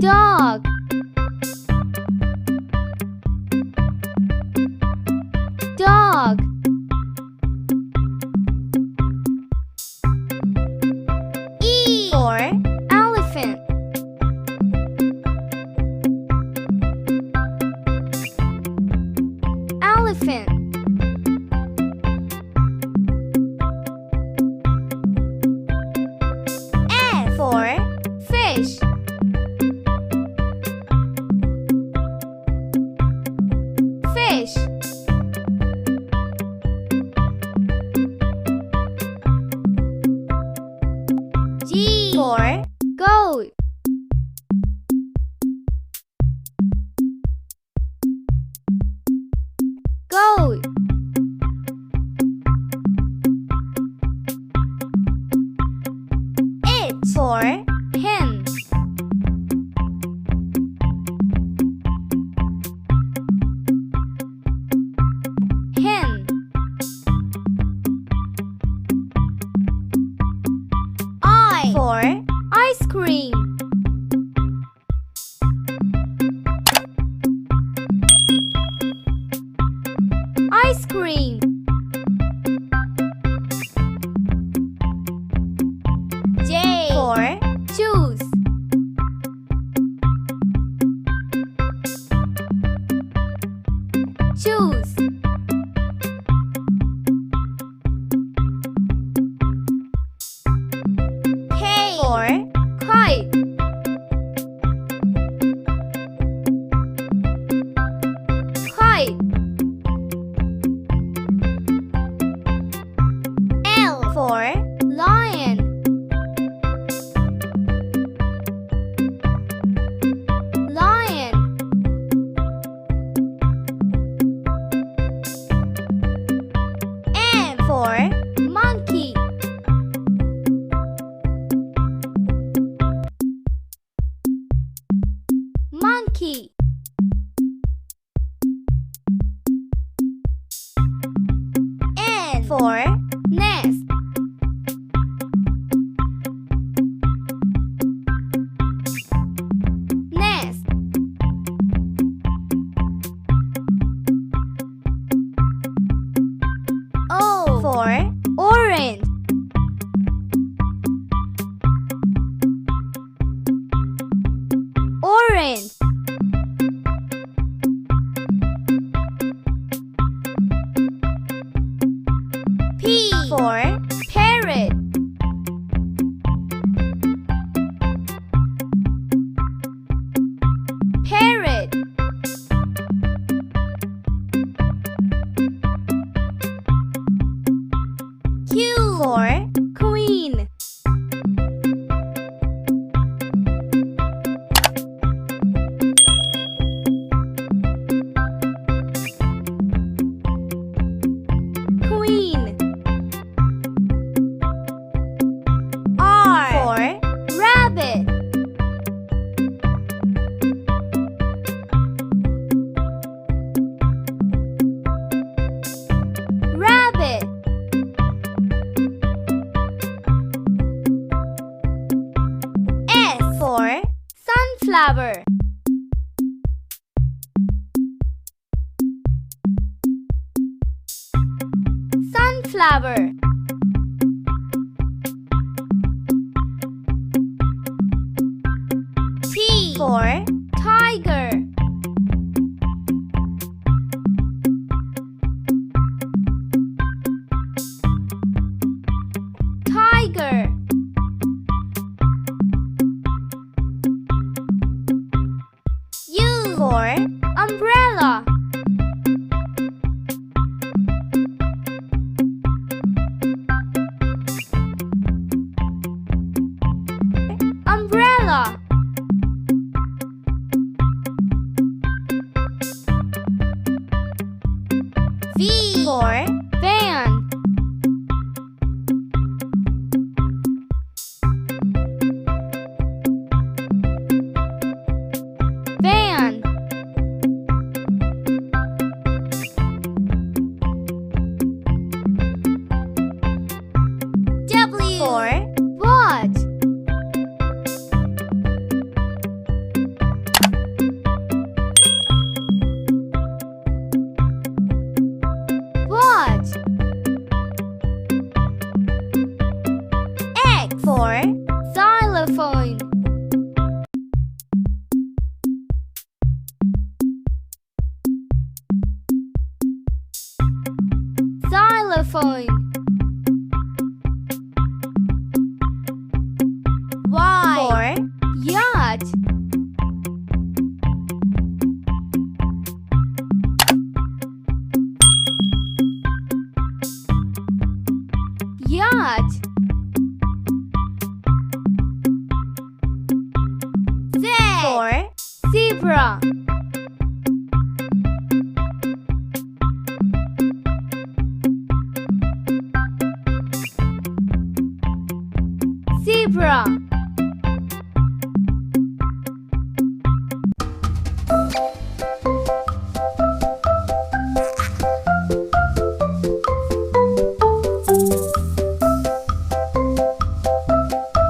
Dog. Dog. E for elephant. Elephant. F for fish. Fish. G for goat. Goat. H for hen. Hen. I for ice cream. Ice cream. J for juice. Juice. K for kite. Kite. L for lion. Lion. M for monkey. Monkey. N for nest. Nest. O for orange. Orange. P for parrot. Parrot. Q for queen. Queen. R for rabbit. Rabbit. S for sunflower. Sunflower. T for tiger. Tiger. U for umbrella. Umbrella. V for van. Van. Xylophone. Xylophone. Y for yacht. Yacht. Z for zebra. Zebra.